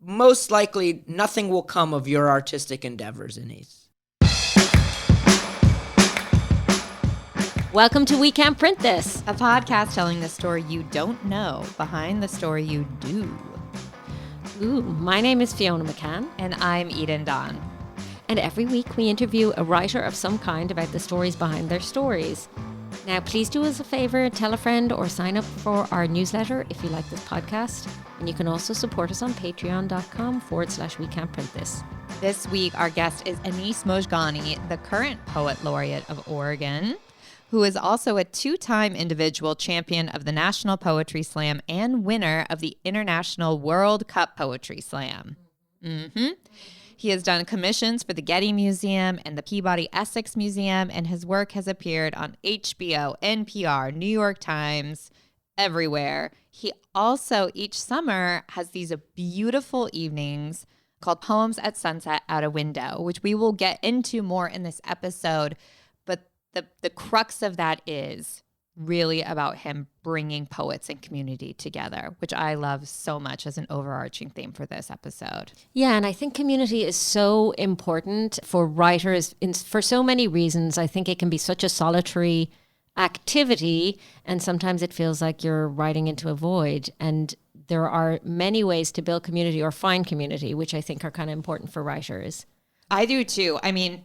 most likely nothing will come of your artistic endeavors, Anis. Welcome to We Can't Print This, a podcast telling the story you don't know behind the story you do. Ooh, my name is Fiona McCann. And I'm Eden Don. And every week we interview a writer of some kind about the stories behind their stories. Now, please do us a favor, tell a friend or sign up for our newsletter if you like this podcast. And you can also support us on patreon.com/We Can't Print This. This week, our guest is Anis Mojgani, the current Poet Laureate of Oregon, who is also a two-time individual champion of the National Poetry Slam and winner of the International World Cup Poetry Slam. He has done commissions for the Getty Museum and the Peabody Essex Museum, and his work has appeared on HBO, NPR, New York Times, everywhere. He also, each summer, has these beautiful evenings called Poems at Sunset Out a Window, which we will get into more in this episode. But the crux of that is really about him bringing poets and community together, which I love so much as an overarching theme for this episode. Yeah, and I think community is so important for writers for so many reasons. I think it can be such a solitary activity, and sometimes it feels like you're writing into a void. And there are many ways to build community or find community, which I think are kind of important for writers. I do too. I mean,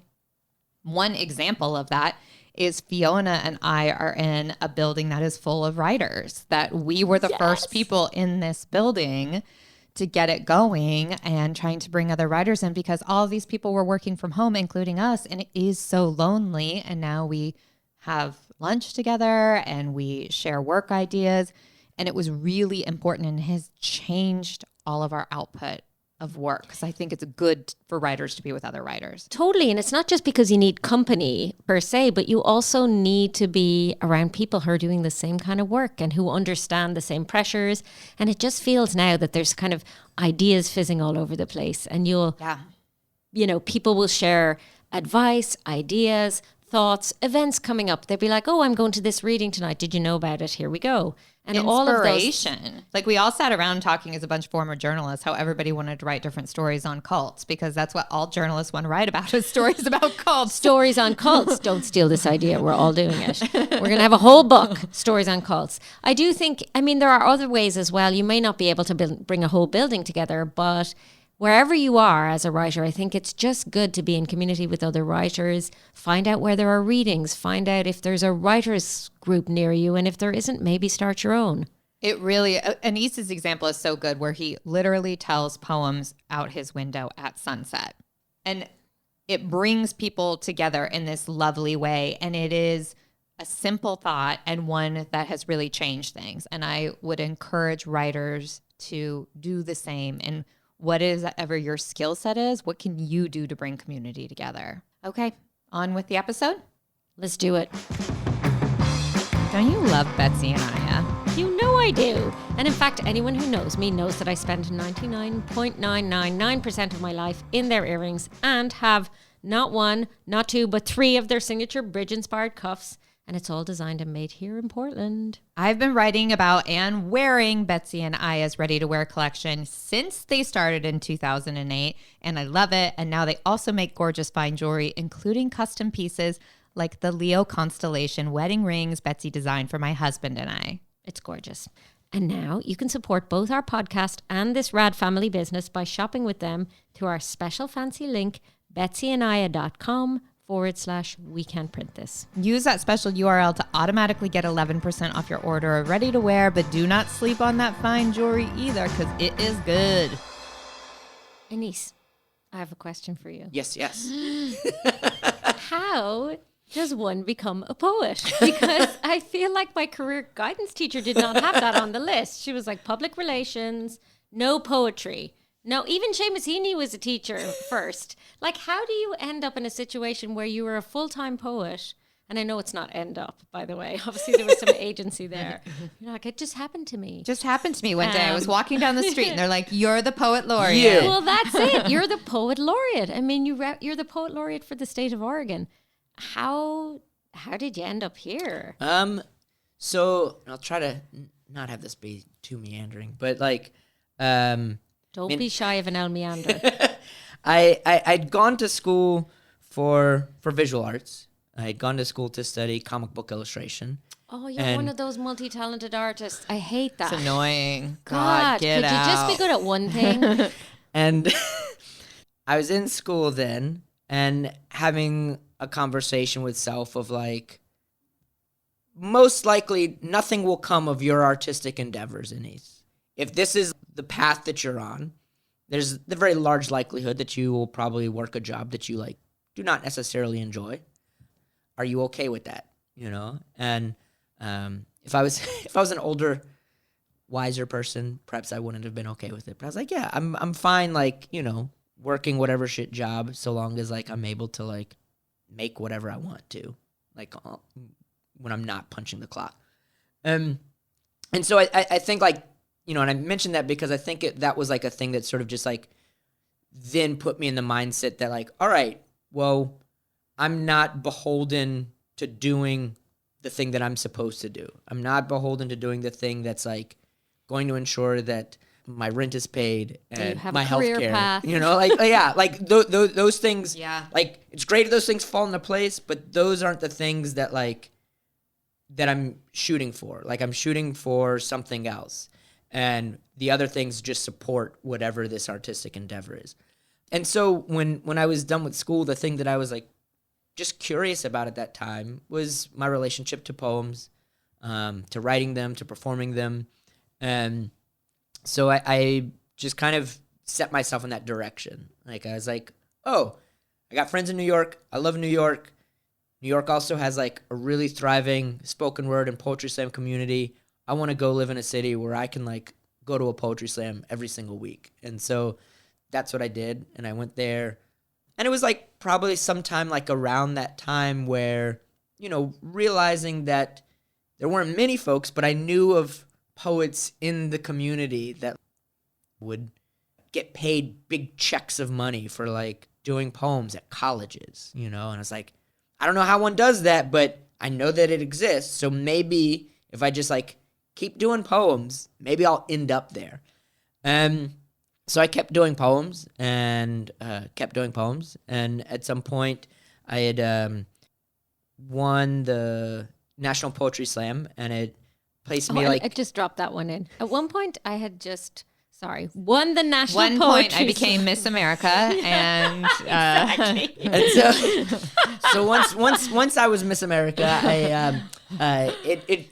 one example of that is Fiona and I are in a building that is full of writers, that we were the first people in this building to get it going and trying to bring other writers in, because all of these people were working from home, including us, and it is so lonely. And now we have lunch together and we share work ideas, and it was really important and has changed all of our output of work, because I think it's good for writers to be with other writers. Totally. And it's not just because you need company per se, but you also need to be around people who are doing the same kind of work and who understand the same pressures. And it just feels now that there's kind of ideas fizzing all over the place, and people will share advice, ideas, thoughts, events coming up. They'd be like, oh, I'm going to this reading tonight. Did you know about it? Here we go. And all of those, like, we all sat around talking as a bunch of former journalists how everybody wanted to write different stories on cults, because that's what all journalists want to write about, is stories about cults. Stories on cults. Don't steal this idea. We're all doing it. We're going to have a whole book, stories on cults. I do think, there are other ways as well. You may not be able to bring a whole building together, but wherever you are as a writer, I think it's just good to be in community with other writers, find out where there are readings, find out if there's a writers group near you, and if there isn't, maybe start your own. It really, Anis's example is so good, where he literally tells poems out his window at sunset. And it brings people together in this lovely way. And it is a simple thought, and one that has really changed things. And I would encourage writers to do the same. And whatever your skill set is, what can you do to bring community together? Okay, on with the episode. Let's do it. Don't you love Betsy and Aya? You know I do. And in fact, anyone who knows me knows that I spend 99.999% of my life in their earrings, and have not one, not two, but three of their signature bridge-inspired cuffs. And it's all designed and made here in Portland. I've been writing about and wearing Betsy and Aya's ready-to-wear collection since they started in 2008, and I love it. And now they also make gorgeous fine jewelry, including custom pieces like the Leo constellation wedding rings Betsy designed for my husband and I. It's gorgeous. And now you can support both our podcast and this rad family business by shopping with them through our special fancy link, betsyandaya.com/We Can't Print This. Use that special URL to automatically get 11% off your order of ready to wear, but do not sleep on that fine jewelry either, because it is good. Anis, I have a question for you. Yes. How does one become a poet? Because I feel like my career guidance teacher did not have that on the list. She was like, public relations, no poetry. No, even Seamus Heaney was a teacher first. Like, how do you end up in a situation where you were a full-time poet? And I know it's not end up, by the way. Obviously, there was some agency there. You're like, it just happened to me. Just happened to me one day. I was walking down the street and they're like, you're the poet laureate. Yeah. Well, that's it. You're the poet laureate. I mean, you're the poet laureate for the state of Oregon. How did you end up here? So I'll try to not have this be too meandering, but like, Don't be shy of an El Meander. I'd gone to school for visual arts. I had gone to school to study comic book illustration. Oh, you're And- one of those multi-talented artists. I hate that. It's annoying. God, Get could out. you just be good at one thing? And I was in school then and having a conversation with self of like, most likely nothing will come of your artistic endeavors, Anis. If this is the path that you're on, there's the very large likelihood that you will probably work a job that you like do not necessarily enjoy. Are you okay with that? And if I was an older, wiser person, perhaps I wouldn't have been okay with it. But I was like, yeah, I'm fine. Like, working whatever shit job, so long as like I'm able to like make whatever I want to, like when I'm not punching the clock. And so I think like, and I mentioned that because I think that was like a thing that sort of just like then put me in the mindset that like, all right, well, I'm not beholden to doing the thing that I'm supposed to do. I'm not beholden to doing the thing that's like going to ensure that my rent is paid and have my a health career care. path. Those things. Yeah. Like it's great if those things fall into place, but those aren't the things that like that I'm shooting for. Like I'm shooting for something else, and the other things just support whatever this artistic endeavor is. And so when I was done with school, the thing that I was like just curious about at that time was my relationship to poems, to writing them, to performing them. And so I just kind of set myself in that direction. Like I was like, oh, I got friends in New York. I love New York. New York also has like a really thriving spoken word and poetry slam community. I want to go live in a city where I can like go to a poetry slam every single week. And so that's what I did. And I went there. And it was like probably sometime like around that time where, realizing that there weren't many folks, but I knew of poets in the community that would get paid big checks of money for like doing poems at colleges, and I was like, I don't know how one does that, but I know that it exists. So maybe if I just like keep doing poems, maybe I'll end up there. So I kept doing poems and And at some point I had won the National Poetry Slam, and it placed me I just dropped that one in. At one point, I had won the national One poetry point, I became Miss America, and Exactly. And so once I was Miss America, it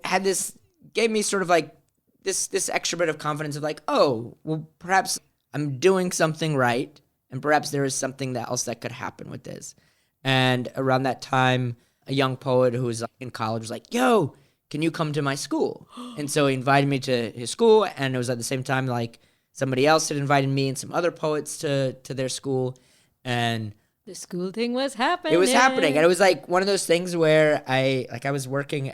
had this, gave me sort of like this extra bit of confidence of like, oh, well, perhaps I'm doing something right, and perhaps there is something else that could happen with this. And around that time, a young poet who was in college was like, yo, can you come to my school? And so he invited me to his school, and it was at the same time like somebody else had invited me and some other poets to their school, and The school thing was happening. it was happening. And it was like one of those things where I was working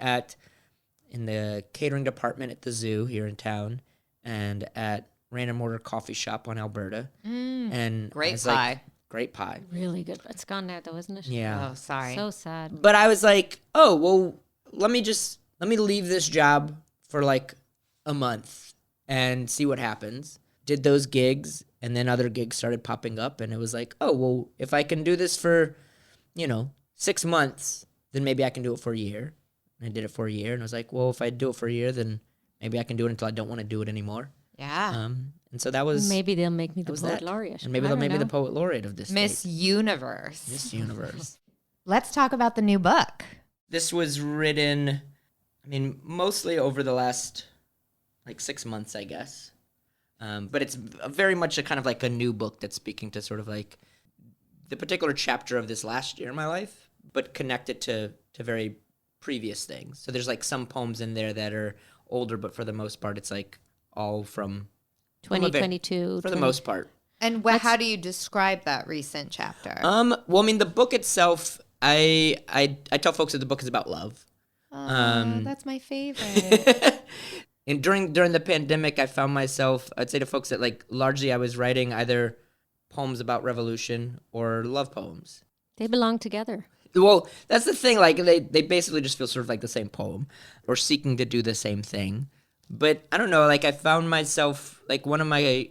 in the catering department at the zoo here in town, and at Random Order Coffee Shop on Alberta. And I great was pie. like, great pie. Really good. It's gone now, though, isn't it? Yeah. Oh, sorry. So sad. But I was like, oh, well, let me leave this job for like a month and see what happens. Did those gigs, and then other gigs started popping up, and it was like, oh, well, if I can do this for, 6 months, then maybe I can do it for a year. And I did it for a year, and I was like, well, if I do it for a year, then maybe I can do it until I don't want to do it anymore. Yeah. And so that was Maybe they'll make me the was poet that. laureate. And maybe I they'll don't make me the know. poet laureate of this Miss state. Universe. Miss Universe. Let's talk about the new book. This was written, mostly over the last like 6 months, I guess. But it's very much a kind of like a new book that's speaking to sort of like the particular chapter of this last year in my life, but connected to very previous things. So there's like some poems in there that are older, but for the most part, it's like all from 2022. for the most part. And how do you describe that recent chapter? Well, the book itself, I tell folks that the book is about love. That's my favorite. And during the pandemic, I found myself, I'd say to folks that like largely I was writing either poems about revolution or love poems. They belong together. Well, that's the thing. Like they basically just feel sort of like the same poem, or seeking to do the same thing. But I don't know, like I found myself, like one of my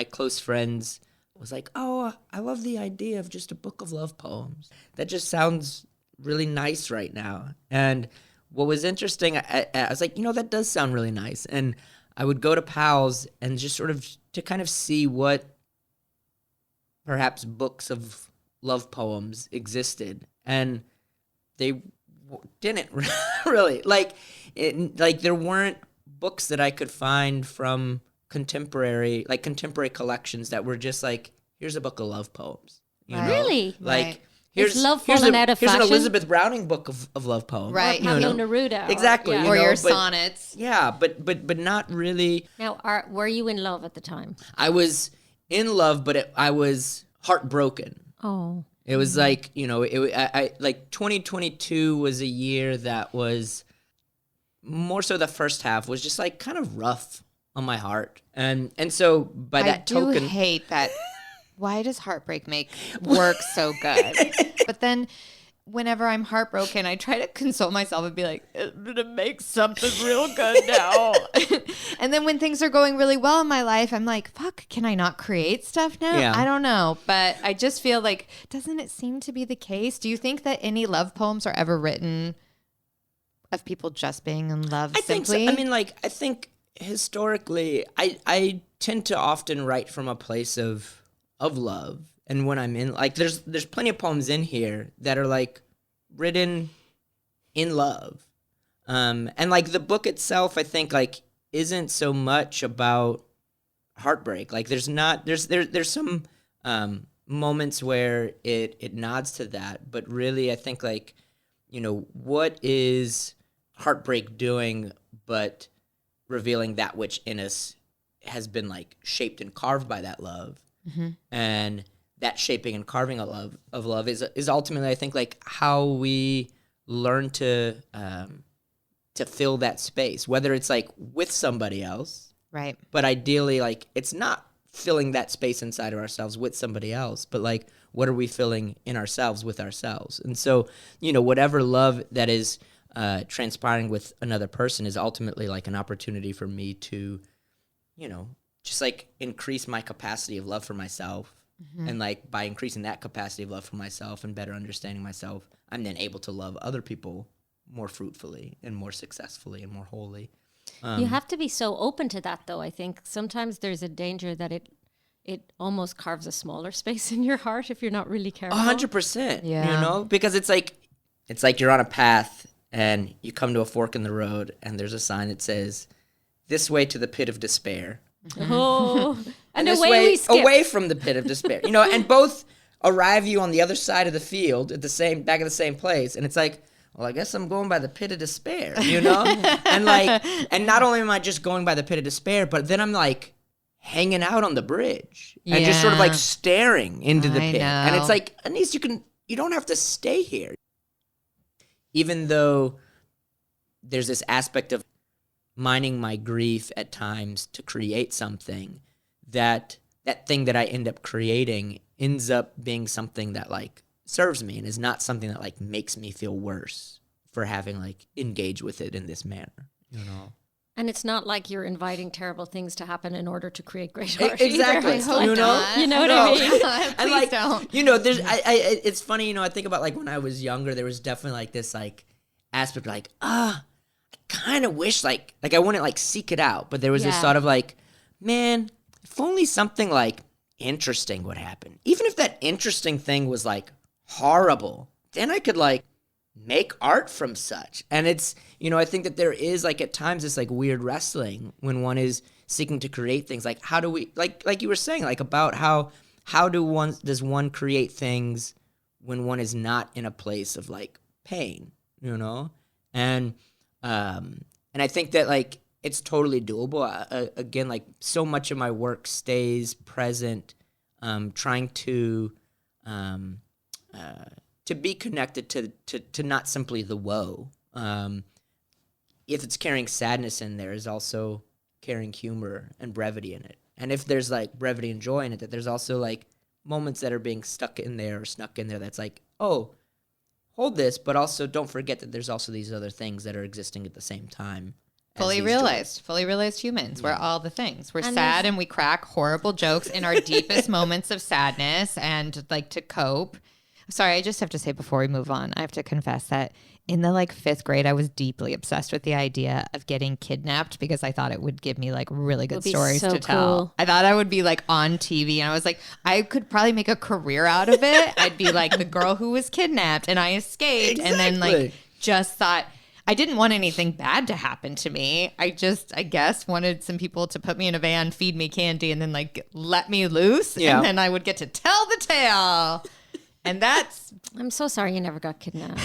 close friends was like, oh, I love the idea of just a book of love poems. That just sounds really nice right now. And what was interesting, I was like, that does sound really nice. And I would go to Pals and just sort of to kind of see what perhaps books of love poems existed. And they didn't really. Like there weren't books that I could find from contemporary collections that were just like, here's a book of love poems. You know? Really? Like, Right. here's love fallen out of here's fashion? an Elizabeth Browning book of love poems. Right. Pablo Neruda. Exactly. Or, you Or know, your but- sonnets. Yeah, but not really. Now, were you in love at the time? I was in love, but I was heartbroken. Oh. It was like, I like 2022 was a year that was more so the first half was just like kind of rough on my heart. And so by that token, I do hate that. Why does heartbreak make work so good? But then whenever I'm heartbroken, I try to console myself and be like, I'm going to make something real good now. And then when things are going really well in my life, I'm like, fuck, can I not create stuff now? Yeah. I don't know. But I just feel like, doesn't it seem to be the case? Do you think that any love poems are ever written of people just being in love I think so. simply? I mean, like, I think historically, I tend to often write from a place of love. And when I'm in, like, there's plenty of poems in here that are like written in love. And like the book itself, I think like isn't so much about heartbreak. Like there's some moments where it nods to that, but really I think like, what is heartbreak doing but revealing that which in us has been like shaped and carved by that love. Mm-hmm. And that shaping and carving of love is ultimately, I think, like how we learn to fill that space, whether it's like with somebody else, Right. but ideally, like it's not filling that space inside of ourselves with somebody else, but like what are we filling in ourselves with ourselves? And so, whatever love that is transpiring with another person is ultimately like an opportunity for me to, just like increase my capacity of love for myself. Mm-hmm. And like by increasing that capacity of love for myself and better understanding myself, I'm then able to love other people more fruitfully and more successfully and more wholly. You have to be so open to that, though. I think sometimes there's a danger that it almost carves a smaller space in your heart if you're not really careful. 100%. Yeah. Because it's like you're on a path and you come to a fork in the road and there's a sign that says, "This way to the pit of despair." Oh, and this away way we skip. away from the pit of despair. And both arrive you on the other side of the field at back at the same place. And it's like, well, I guess I'm going by the pit of despair, and like, and not only am I just going by the pit of despair, but then I'm like hanging out on the bridge and just sort of like Yeah. staring into the I pit. And it's know. like, Anis, you don't have to stay here. Even though there's this aspect of mining my grief at times to create something, that thing that I end up creating ends up being something that like serves me and is not something that like makes me feel worse for having like engaged with it in this manner, And it's not like you're inviting terrible things to happen in order to create great E- art. either. exactly. It's I like- hope not. You know what I mean? Please And like, don't. there's, it's funny, I think about like when I was younger, there was definitely like this like aspect like, I kind of wish like I wouldn't like seek it out, but there was this Yeah. thought of like, man, if only something like interesting would happen. Even if that interesting thing was like horrible, then I could like make art from such. And it's, I think that there is like at times this like weird wrestling when one is seeking to create things. Like how do we, like you were saying, like about how does one create things when one is not in a place of like pain, And I think that like it's totally doable. Again, like so much of my work stays present, trying to be connected to not simply the woe. If it's carrying sadness in there, is also carrying humor and brevity in it. And if there's like brevity and joy in it, that there's also like moments that are being stuck in there or snuck in there that's like, oh, hold this, but also don't forget that there's also these other things that are existing at the same time. Fully realized humans. We're all the things. We're And sad and we crack horrible jokes in our deepest moments of sadness and like to cope. Sorry, I just have to say before we move on, I have to confess that in the like 5th grade, I was deeply obsessed with the idea of getting kidnapped because I thought it would give me like really good be stories so to tell. cool. I thought I would be like on TV and I was like, I could probably make a career out of it. I'd be like the girl who was kidnapped and I escaped and then like just thought I didn't want anything bad to happen to me. I guess wanted some people to put me in a van, feed me candy and then like let me loose and then I would get to tell the tale. And I'm so sorry you never got kidnapped.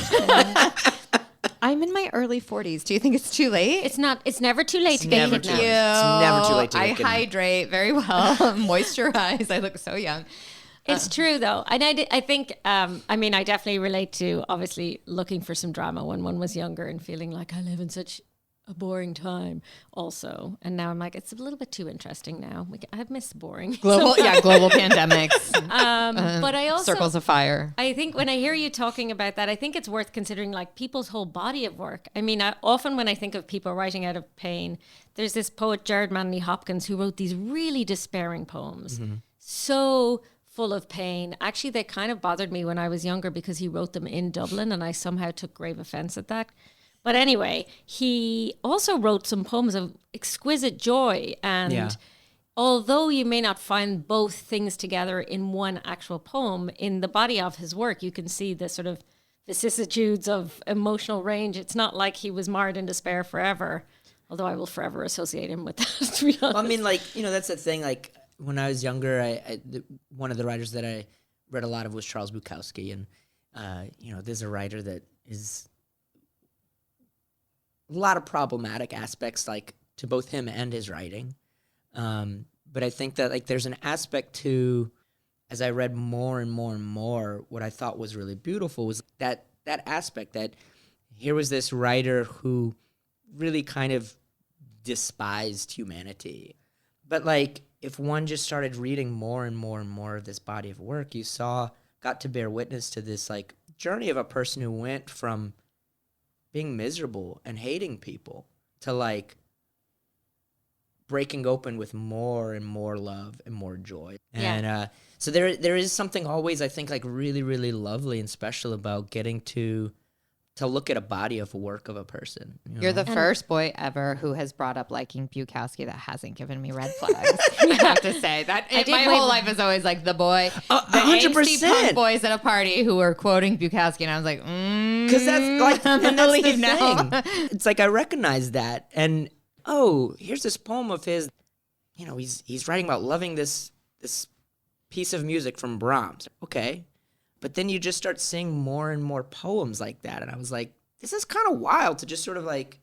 I'm in my early 40s. Do you think it's too late? It's never too late to get never kidnapped. too late. It's never too late to get I kidnapped. hydrate very well, moisturize. I look so young. It's true though. And I think, I mean, I definitely relate to obviously looking for some drama when one was younger and feeling like I live in such a boring time also. And now I'm like, it's a little bit too interesting now. I've missed boring. Global pandemics. But I also, Circles of fire. I think when I hear you talking about that, I think it's worth considering like people's whole body of work. I mean, often when I think of people writing out of pain, there's this poet, Jared Manley Hopkins, who wrote these really despairing poems. So full of pain. Actually, they kind of bothered me when I was younger because he wrote them in Dublin and I somehow took grave offense at that. But anyway, he also wrote some poems of exquisite joy. And although you may not find both things together in one actual poem, in the body of his work, you can see the sort of vicissitudes of emotional range. It's not like he was marred in despair forever, although I will forever associate him with that, to be honest. Well, I mean, like, that's the thing. Like, when I was younger, one of the writers that I read a lot of was Charles Bukowski. And, there's a writer that is a lot of problematic aspects, like, to both him and his writing. But I think that, like, there's an aspect to, as I read more and more and more, what I thought was really beautiful was that aspect that here was this writer who really kind of despised humanity. But, like, if one just started reading more and more and more of this body of work, you got to bear witness to this, like, journey of a person who went from being miserable and hating people to, like, breaking open with more and more love and more joy. And so there is something always, I think, like, really, really lovely and special about getting to look at a body of work of a person. You're the first boy ever who has brought up liking Bukowski that hasn't given me red flags. I have to say that my whole life is always like the boy, the 100%. angsty punk boys at a party who were quoting Bukowski, and I was like, because that's like, and that's the thing. It's like I recognize that, and here's this poem of his. He's writing about loving this piece of music from Brahms. Okay. But then you just start seeing more and more poems like that. And I was like, this is kind of wild to just sort of like,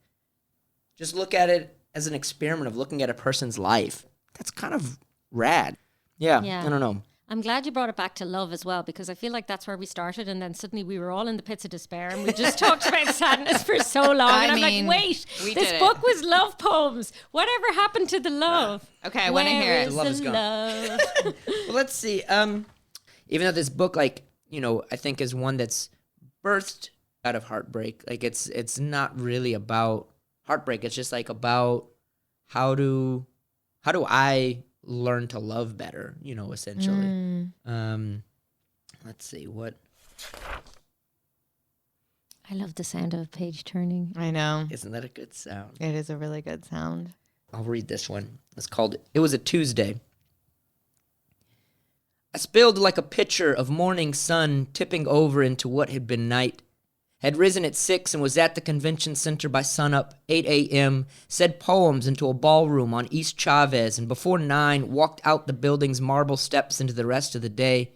just look at it as an experiment of looking at a person's life. That's kind of rad. Yeah. I don't know. I'm glad you brought it back to love as well, because I feel like that's where we started. And then suddenly we were all in the pits of despair and we just talked about sadness for so long. And I'm like, wait, this book was love poems. Whatever happened to the love? Okay, I want to hear it. The love is gone. Well, let's see. Even though this book, like, I think is one that's birthed out of heartbreak. Like, it's not really about heartbreak. It's just like about how do I learn to love better, essentially. Let's see what. I love the sound of a page turning. I know. Isn't that a good sound? It is a really good sound. I'll read this one. It's called It Was a Tuesday. I spilled like a pitcher of morning sun tipping over into what had been night. Had risen at 6 and was at the convention center by sunup, 8 a.m., said poems into a ballroom on East Chavez, and before 9 walked out the building's marble steps into the rest of the day.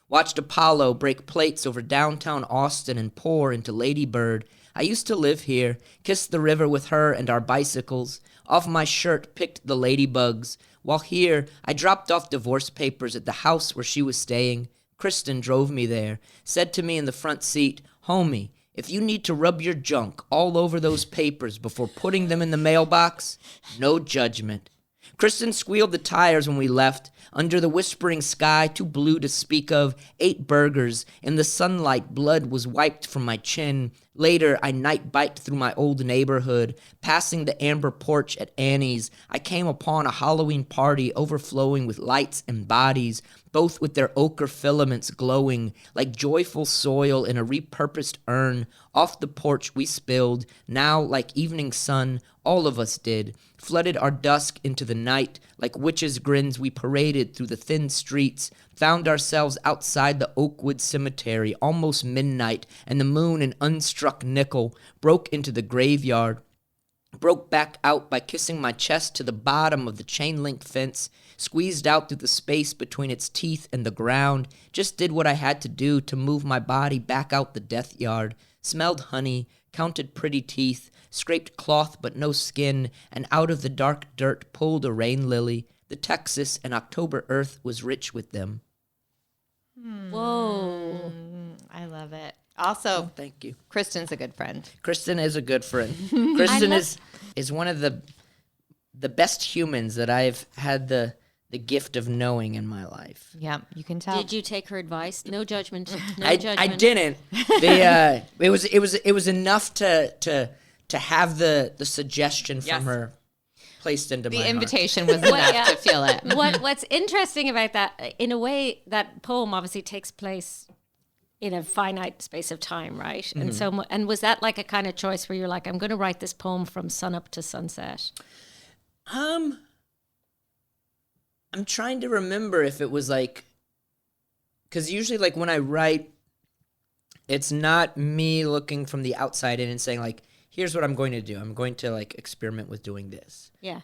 Watched Apollo break plates over downtown Austin and pour into Lady Bird. I used to live here, kissed the river with her and our bicycles. Off my shirt picked the ladybugs. While here, I dropped off divorce papers at the house where she was staying. Kristen drove me there, said to me in the front seat, "Homie, if you need to rub your junk all over those papers before putting them in the mailbox, no judgment." Kristen squealed the tires when we left. Under the whispering sky, too blue to speak of, 8 burgers. In the sunlight, blood was wiped from my chin. Later, I night-biked through my old neighborhood. Passing the amber porch at Annie's, I came upon a Halloween party overflowing with lights and bodies, both with their ochre filaments glowing like joyful soil in a repurposed urn. Off the porch we spilled, now like evening sun, all of us did. Flooded our dusk into the night, like witches' grins we paraded through the thin streets, found ourselves outside the Oakwood Cemetery, almost midnight, and the moon, an unstruck nickel, broke into the graveyard. Broke back out by kissing my chest to the bottom of the chain-link fence, squeezed out through the space between its teeth and the ground, just did what I had to do to move my body back out the death yard, smelled honey, counted pretty teeth, scraped cloth but no skin, and out of the dark dirt pulled a rain lily. The Texas and October earth was rich with them. Whoa. I love it. Also, Thank you. Kristen's a good friend. Kristen is a good friend. Kristen is one of the best humans that I've had the gift of knowing in my life. Yeah, you can tell. Did you take her advice? No judgment. No I judgment. didn't. It was enough to have the suggestion from Yes. her placed into The my invitation was enough to feel it. What's interesting about that, in a way, that poem obviously takes place in a finite space of time, right? Mm-hmm. And so, and was that like a kind of choice where you're like, I'm going to write this poem from sunup to sunset? I'm trying to remember if it was like, because usually like when I write, it's not me looking from the outside in and saying like, here's what I'm going to do. I'm going to like experiment with doing this. Yeah.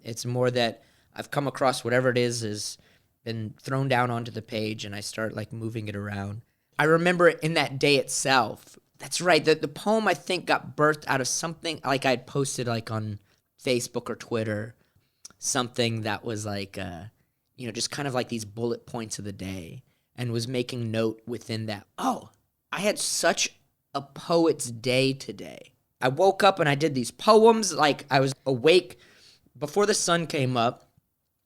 It's more that I've come across whatever it is has been thrown down onto the page and I start like moving it around. I remember in that day itself, that's right, the poem I think got birthed out of something like I had posted like on Facebook or Twitter, something that was like, just kind of like these bullet points of the day, and was making note within that, oh, I had such a poet's day today. I woke up and I did these poems, like I was awake before the sun came up,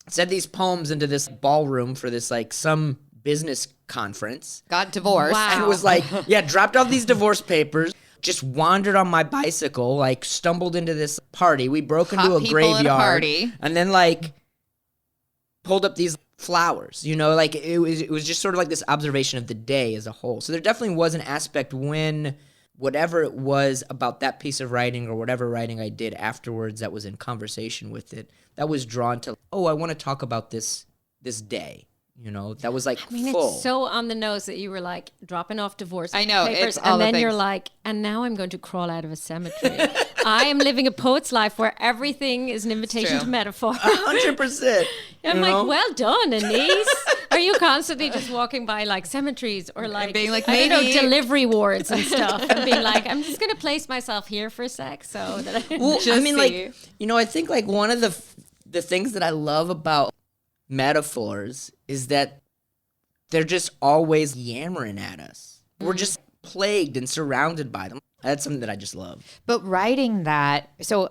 said these poems into this ballroom for this like some business conference. Got divorced. Wow. And was like, dropped off these divorce papers, just wandered on my bicycle, like stumbled into this party. We broke into Hot a people at a graveyard. party. And then like pulled up these flowers, like it was just sort of like this observation of the day as a whole. So there definitely was an aspect when whatever it was about that piece of writing or whatever writing I did afterwards that was in conversation with it, that was drawn to, oh, I want to talk about this day. That was like full. It's so on the nose that you were like dropping off divorce I know, papers, it's all and the then you're things. like, and now I'm going to crawl out of a cemetery. I am living a poet's life where everything is an invitation true. to metaphor. 100%. I'm like, well done, Anis. Are you constantly just walking by like cemeteries or like, being like, I don't know, maybe- delivery wards and stuff, and being like, I'm just going to place myself here for a sec so that I Well, just I mean, see. like, I think like one of the things that I love about metaphors is that they're just always yammering at us. We're just plagued and surrounded by them. That's something that I just love. But writing that, so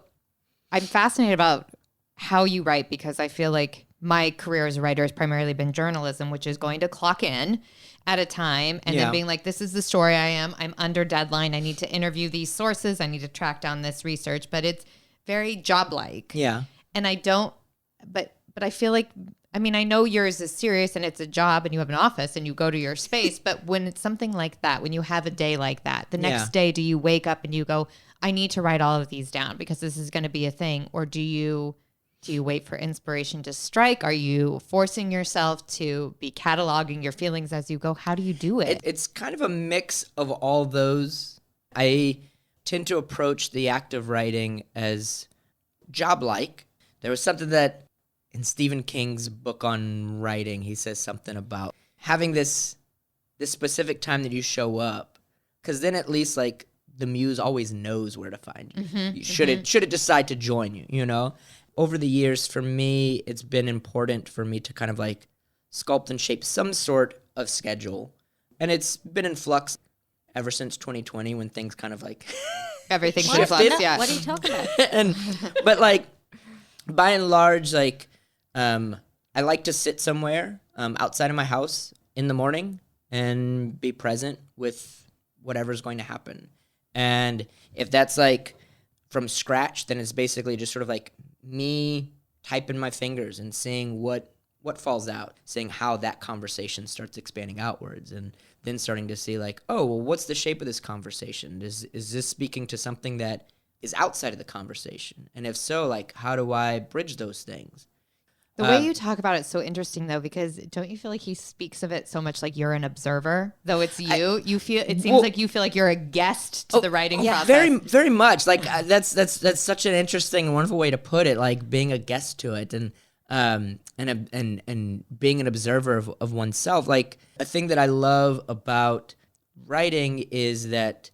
I'm fascinated about how you write, because I feel like my career as a writer has primarily been journalism, which is going to clock in at a time and Yeah. then being like, this is the story I'm under deadline. I need to interview these sources. I need to track down this research, but it's very job-like. Yeah. And I don't, but I feel like, I mean, I know yours is serious and it's a job and you have an office and you go to your space, but when it's something like that, when you have a day like that, the next day, do you wake up and you go, I need to write all of these down because this is going to be a thing? Or do you wait for inspiration to strike? Are you forcing yourself to be cataloging your feelings as you go? How do you do it? It's kind of a mix of all those. I tend to approach the act of writing as job-like. There was something that in Stephen King's book on writing, he says something about having this specific time that you show up, because then at least like the muse always knows where to find you. Should it decide to join you, Over the years, for me, it's been important for me to kind of like sculpt and shape some sort of schedule. And it's been in flux ever since 2020 when things kind of like Everything Shifted. shifted. Yeah. What are you talking about? but like by and large, like, I like to sit somewhere outside of my house in the morning and be present with whatever's going to happen. And if that's like from scratch, then it's basically just sort of like me typing my fingers and seeing what falls out, seeing how that conversation starts expanding outwards, and then starting to see like, oh, well, what's the shape of this conversation? Is this speaking to something that is outside of the conversation? And if so, like, how do I bridge those things? The way you talk about it's so interesting, though, because don't you feel like he speaks of it so much like you're an observer, though it's you? You feel it seems like you feel like you're a guest to the writing process. Very, very much. Like that's such an interesting and wonderful way to put it. Like being a guest to it, and being an observer of oneself. Like a thing that I love about writing is that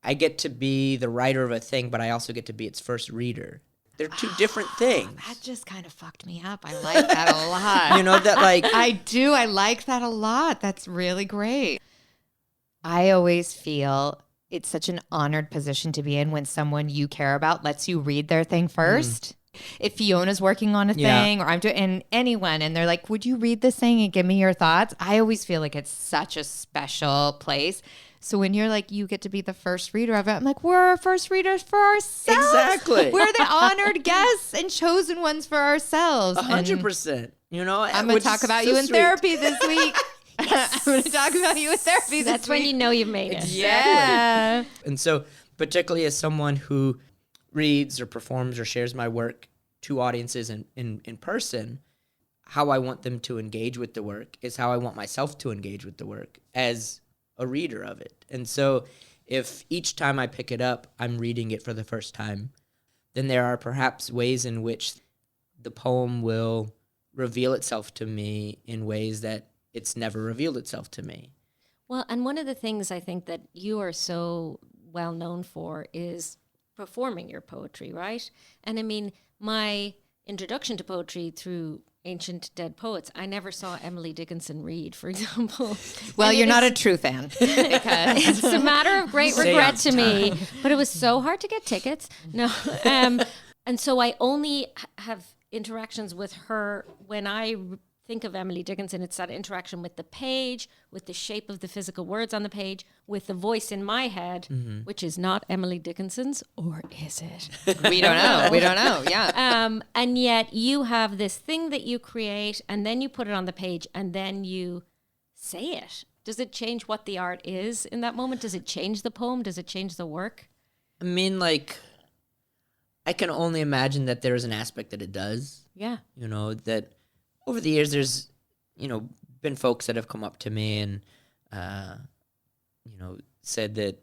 I get to be the writer of a thing, but I also get to be its first reader. They're two different things. That just kind of fucked me up. I like that a lot. You know, that like... I do. I like that a lot. That's really great. I always feel it's such an honored position to be in when someone you care about lets you read their thing first. If Fiona's working on a thing or I'm doing, and anyone, and they're like, would you read this thing and give me your thoughts? I always feel like it's such a special place. So when you're like, you get to be the first reader of it, I'm like, we're our first readers for ourselves. Exactly. We're the honored guests and chosen ones for ourselves. 100%. You know, I'm going to talk about you in therapy this week. I'm going to talk about you in therapy this week. That's when you know you've made it. Exactly. Yeah. And so, particularly as someone who reads or performs or shares my work to audiences in person, how I want them to engage with the work is how I want myself to engage with the work as a reader of it. And so if each time I pick it up, I'm reading it for the first time, then there are perhaps ways in which the poem will reveal itself to me in ways that it's never revealed itself to me. Well, and one of the things I think that you are so well known for is performing your poetry, right? And I mean, my introduction to poetry through Ancient Dead Poets, I never saw Emily Dickinson read, for example. Well, And you're not a true fan. it's a matter of great regret to me, but it was so hard to get tickets. No. And so I only have interactions with her when I think of Emily Dickinson. It's that interaction with the page, with the shape of the physical words on the page, with the voice in my head, which is not Emily Dickinson's, or is it? We don't know. We don't know. Yeah. And yet you have this thing that you create, and then you put it on the page, and then you say it. Does it change what the art is in that moment? Does it change the poem? Does it change the work? I mean, like, I can only imagine that there is an aspect that it does. Yeah. You know, that over the years, there's, you know, been folks that have come up to me and, you know, said that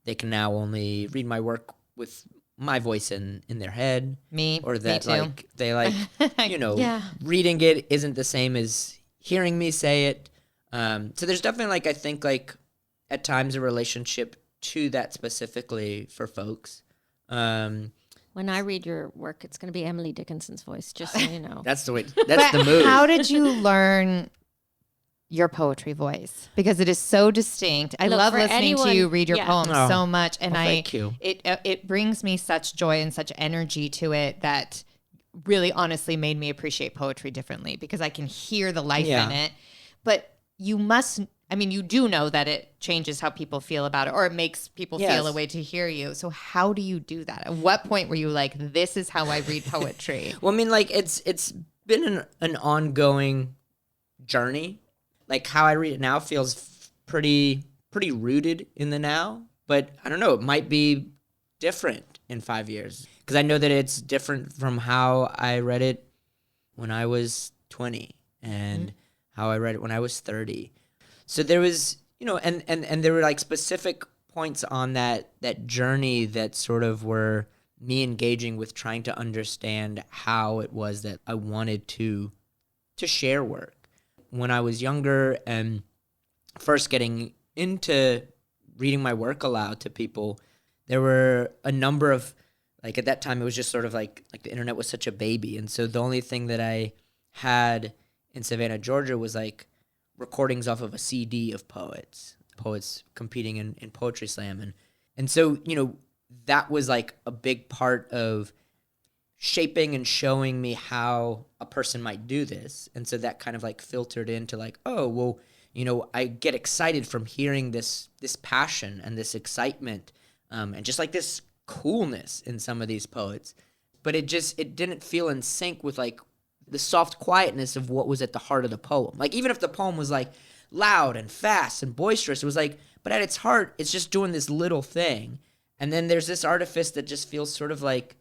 they can now only read my work with my voice in their head. Me Or that, too. like, they like, you know, Yeah. reading it isn't the same as hearing me say it. So there's definitely, like, I think, like, at times a relationship to that specifically for folks. When I read your work, it's going to be Emily Dickinson's voice, just so you know. That's the way, that's the move. How did you learn your poetry voice? Because it is so distinct. I Look, love for listening to anyone- you read your yeah. poems Oh. so much, and Well, thank you. It brings me such joy and such energy to it that really honestly made me appreciate poetry differently, because I can hear the life Yeah. in it. But you must, I mean, you do know that it changes how people feel about it, or it makes people Yes. feel a way to hear you. So how do you do that? At what point were you like, this is how I read poetry? Well, I mean, like, it's been an ongoing journey. Like, how I read it now feels pretty rooted in the now. But I don't know, it might be different in 5 years. Because I know that it's different from how I read it when I was 20 and how I read it when I was 30. So there was, you know, and there were, like, specific points on that journey that sort of were me engaging with trying to understand how it was that I wanted to share work. When I was younger and first getting into reading my work aloud to people, there were a number of, like, at that time it was just sort of like the internet was such a baby, and so the only thing that I had in Savannah, Georgia was, like, recordings off of a CD of poets competing in poetry slam, and so, you know, that was, like, a big part of shaping and showing me how a person might do this. And so that kind of like filtered into like, oh, well, I get excited from hearing this passion and this excitement, and just like this coolness in some of these poets. But it didn't feel in sync with like the soft quietness of what was at the heart of the poem. Like even if the poem was like loud and fast and boisterous, it was like, but at its heart, it's just doing this little thing. And then there's this artifice that just feels sort of like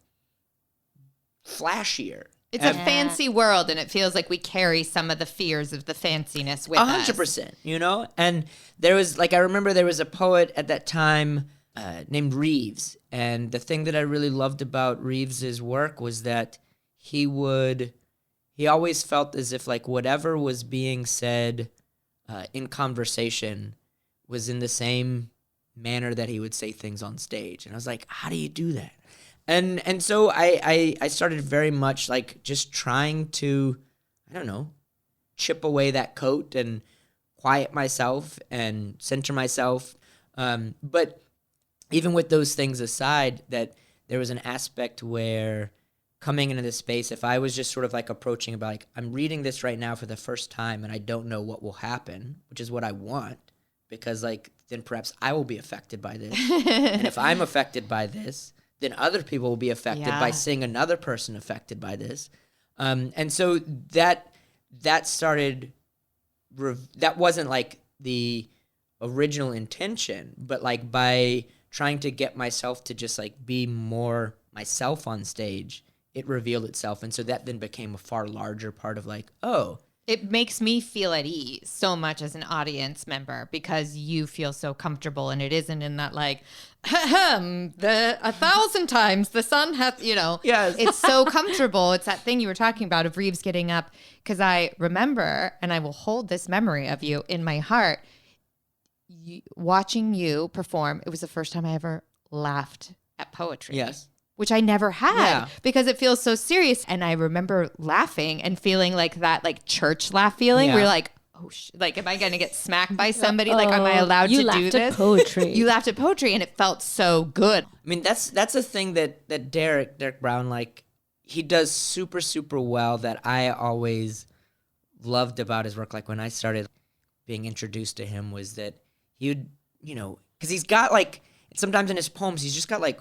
flashier. It's a fancy world, and it feels like we carry some of the fears of the fanciness with us. 100%, And there was, like, I remember there was a poet at that time named Reeves, and the thing that I really loved about Reeves's work was that he always felt as if, like, whatever was being said in conversation was in the same manner that he would say things on stage. And I was like, how do you do that? And so I started very much like just trying to, I don't know, chip away that coat and quiet myself and center myself. But even with those things aside, that there was an aspect where coming into this space, if I was just sort of like approaching about like, I'm reading this right now for the first time and I don't know what will happen, which is what I want, because like then perhaps I will be affected by this. And if I'm affected by this, then other people will be affected by seeing another person affected by this. And so that started, that wasn't like the original intention, but like by trying to get myself to just like be more myself on stage, it revealed itself. And so that then became a far larger part of like, oh. It makes me feel at ease so much as an audience member because you feel so comfortable, and it isn't in that like, the 1,000 times the sun hath, Yes. It's so comfortable. It's that thing you were talking about of Reeves getting up, because I remember, and I will hold this memory of you in my heart, watching you perform. It was the first time I ever laughed at poetry. Yes. Which I never had because it feels so serious. And I remember laughing and feeling like that, like church laugh feeling where you're like, oh, like, am I going to get smacked by somebody? Like, am I allowed to do this? You laughed at poetry. You laughed at poetry, and it felt so good. I mean, that's a thing that Derek Brown, like, he does super, super well that I always loved about his work. Like, when I started being introduced to him was that he would, because he's got, like, sometimes in his poems, he's just got, like,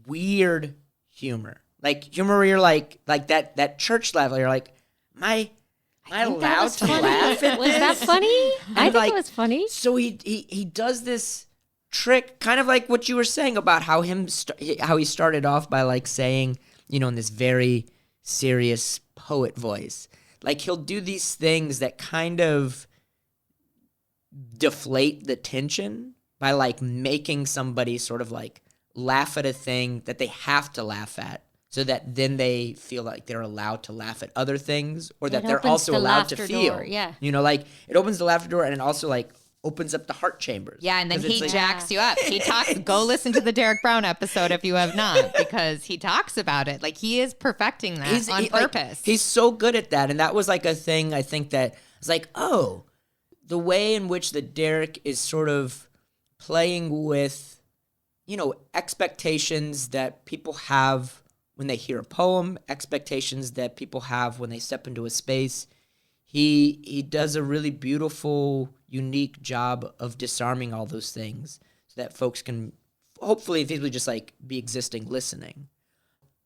weird humor. Like, humor where you're like that church level, you're like, am I allowed to laugh at Was this? that funny? I think it was funny. So he does this trick, kind of like what you were saying about how he started off by like saying, in this very serious poet voice. Like he'll do these things that kind of deflate the tension by like making somebody sort of like laugh at a thing that they have to laugh at, so that then they feel like they're allowed to laugh at other things, or that they're also allowed to feel. Like it opens the laughter door, and it also like opens up the heart chambers. Yeah, and then he jacks you up. He talks. Go listen to the Derek Brown episode if you have not, because he talks about it. Like he is perfecting that on purpose. Like, he's so good at that, and that was like a thing I think that was like, oh, the way in which the Derek is sort of playing with, expectations that people have when they hear a poem, expectations that people have when they step into a space. He does a really beautiful, unique job of disarming all those things so that folks can hopefully easily just like be existing listening.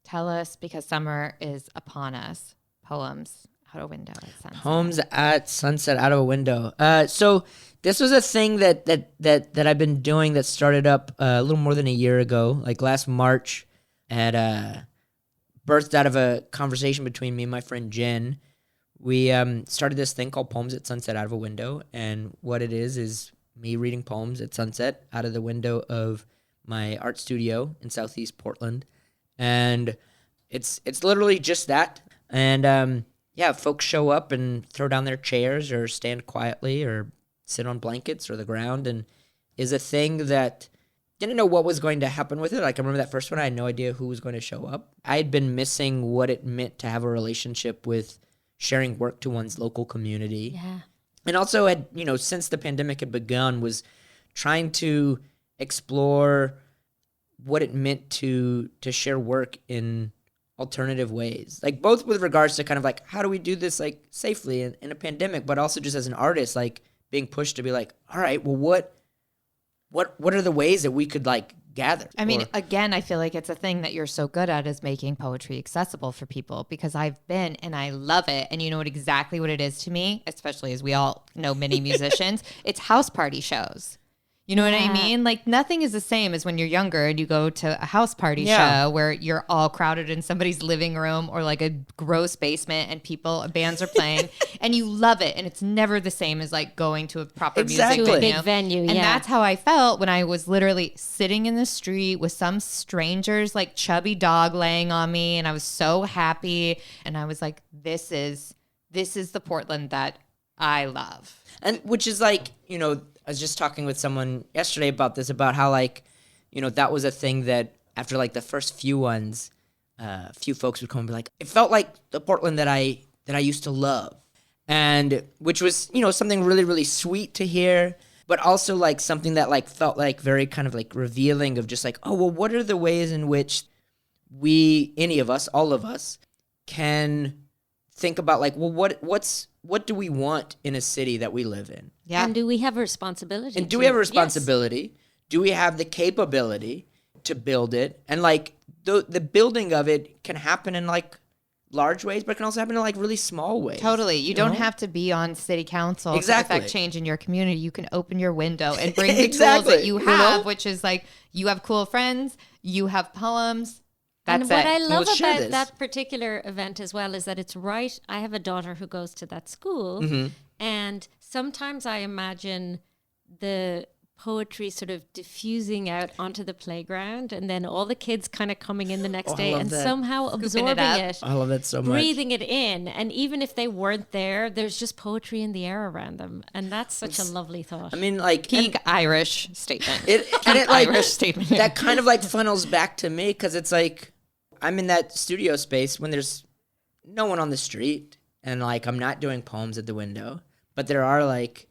Tell us, because summer is upon us, poems out a window at sunset. Poems at sunset out of a window. So this was a thing that I've been doing that started up a little more than a year ago, like last March, birthed out of a conversation between me and my friend Jen. We started this thing called Poems at Sunset Out of a Window, and what it is me reading poems at sunset out of the window of my art studio in Southeast Portland, and it's literally just that. And folks show up and throw down their chairs or stand quietly or sit on blankets or the ground, and is a thing that didn't know what was going to happen with it. Like I remember that first one, I had no idea who was going to show up. I had been missing what it meant to have a relationship with sharing work to one's local community. Yeah. And also had, since the pandemic had begun, was trying to explore what it meant to share work in alternative ways, like both with regards to kind of like how do we do this like safely in a pandemic, but also just as an artist, like being pushed to be like, all right, well, what are the ways that we could like gather? I mean, Or- again, I feel like it's a thing that you're so good at is making poetry accessible for people, because I've been and I love it. And you know exactly what it is to me, especially as we all know many musicians, it's house party shows. You know what I mean? Like nothing is the same as when you're younger and you go to a house party show where you're all crowded in somebody's living room or like a gross basement and bands are playing and you love it. And it's never the same as like going to a proper Exactly. music To a venue. big venue, And that's how I felt when I was literally sitting in the street with some stranger's like chubby dog laying on me. And I was so happy. And I was like, this is the Portland that I love. And which is like, you know, I was just talking with someone yesterday about this, about how like, you know, that was a thing that after like the first few ones, few folks would come and be like, it felt like the Portland that I used to love. And which was, you know, something really, really sweet to hear, but also like something that like felt like very kind of like revealing of just like, oh, well, what are the ways in which any of us, all of us, can think about like, well, what do we want in a city that we live in? Yeah. And do we have a responsibility? And do we have a responsibility? Do we have the capability to build it? And like the building of it can happen in like large ways, but it can also happen in like really small ways. Totally. You don't know? have to be on city council Exactly. to affect change in your community. You can open your window and bring the tools Exactly. that you You have, know? which is like you have cool friends, you have poems. That's And what it. I love We'll share about this. that particular event as well is that it's right. I have a daughter who goes to that school, Mm-hmm. and sometimes I imagine the poetry sort of diffusing out onto the playground, and then all the kids kind of coming in the next I day love and that. somehow Scooping it absorbing up. it, I love that so much. breathing it in, and even if they weren't there, there's just poetry in the air around them, and that's such a lovely thought. I mean, like, Peak Irish statement. and it like Irish statement. that kind of like funnels back to me because it's like I'm in that studio space when there's no one on the street and like I'm not doing poems at the window, but there are like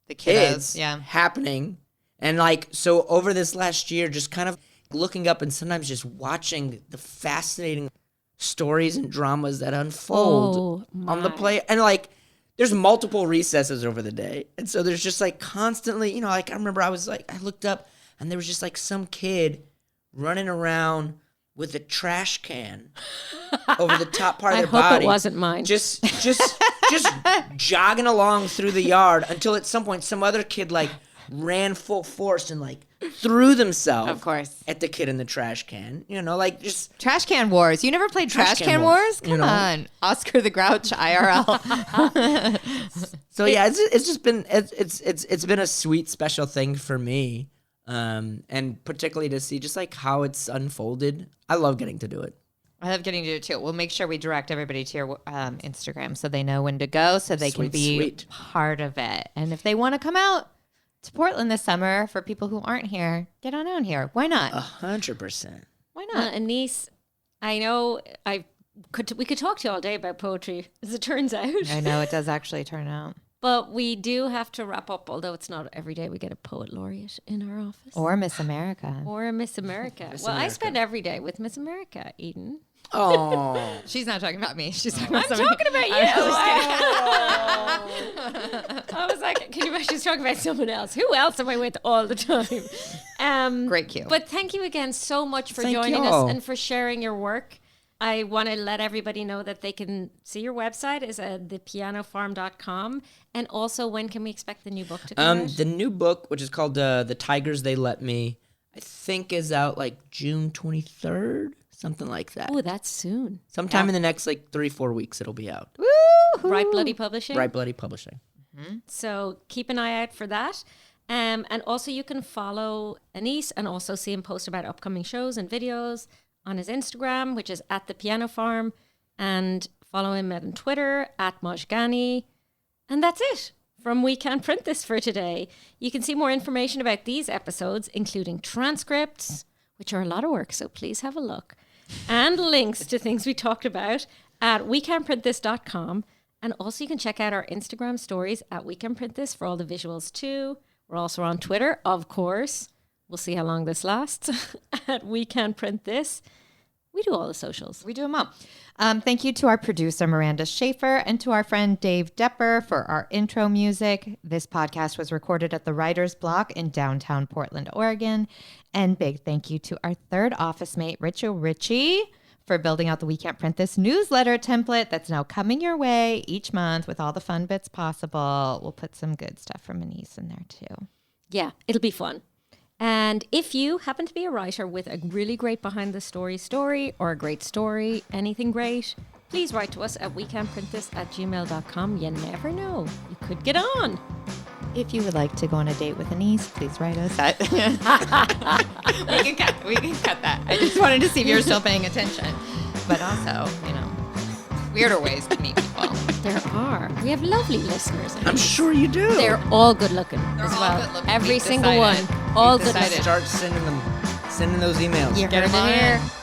the kids kiddos. Yeah. happening. And like, so over this last year, just kind of looking up and sometimes just watching the fascinating stories and dramas that unfold on the my. play. And like, there's multiple recesses over the day. And so there's just like constantly, you know, like I remember I looked up and there was just like some kid running around with a trash can over the top part of I their hope body. it wasn't mine. Just jogging along through the yard until at some point some other kid like ran full force and like threw themselves, Of course. at the kid in the trash can. You know, like just Trash can wars. You never played Trash Can Can Wars, Wars? you Come know? on. Oscar the Grouch IRL. so yeah. It's just been it's been a sweet special thing for me, and particularly to see just like how it's unfolded. I love getting to do it. I love getting to do it too. We'll make sure we direct everybody to your Instagram so they know when to go, so they can Sweet, be sweet. part of it. And if they want to come out to Portland this summer, for people who aren't here, get on out here. Why not? 100%. Why not? Anis, I know we could talk to you all day about poetry, as it turns out. I know it does actually turn out. But we do have to wrap up, although it's not every day we get a poet laureate in our office. Or Miss America. Or a Miss America. I America. spend every day with Miss America, Eden. Oh, She's not talking about me. She's talking about I'm somebody. talking about you. I was like, can you imagine she's talking about someone else? Who else am I with all the time? Great cue. But thank you again so much for Thank joining y'all. us and for sharing your work. I want to let everybody know that they can see your website is at thepianofarm.com. And also, when can we expect the new book to come out? the new book, which is called "The Tigers They Let Me," I think is out like June 23rd, something like that. Oh, that's soon. Sometime in the next like 3-4 weeks, it'll be out. Right Bloody Publishing. Bright Bloody Publishing. So keep an eye out for that. And also you can follow Anis and also see him post about upcoming shows and videos on his Instagram, which is at the Piano Farm, and follow him on Twitter at Mojgani. And that's it from We Can't Print This for today. You can see more information about these episodes, including transcripts, which are a lot of work, so please have a look, and links to things we talked about at wecanprintthis.com. And also you can check out our Instagram stories at We Can Print This for all the visuals too. We're also on Twitter, of course. We'll see how long this lasts at We Can Print This. We do all the socials. We do them all. Thank you to our producer, Miranda Schaefer, and to our friend Dave Depper for our intro music. This podcast was recorded at the Writer's Block in downtown Portland, Oregon. And big thank you to our third office mate, Richard Ritchie, for building out the We Can't Print This newsletter template that's now coming your way each month with all the fun bits possible. We'll put some good stuff from Anis in there too. Yeah, it'll be fun. And if you happen to be a writer with a really great behind the story or a great story, anything great, please write to us at wecanprintthis@gmail.com. You never know. You could get on. If you would like to go on a date with Anis, please write us at... we can cut that. I just wanted to see if you were still paying attention. But also, weirder ways to meet people. There are. We have lovely listeners. I'm sure you do. They're all good looking as all well. good looking. Every We've single decided. one. All We've good decided. looking. Start sending those emails. You Get heard them it on here. in.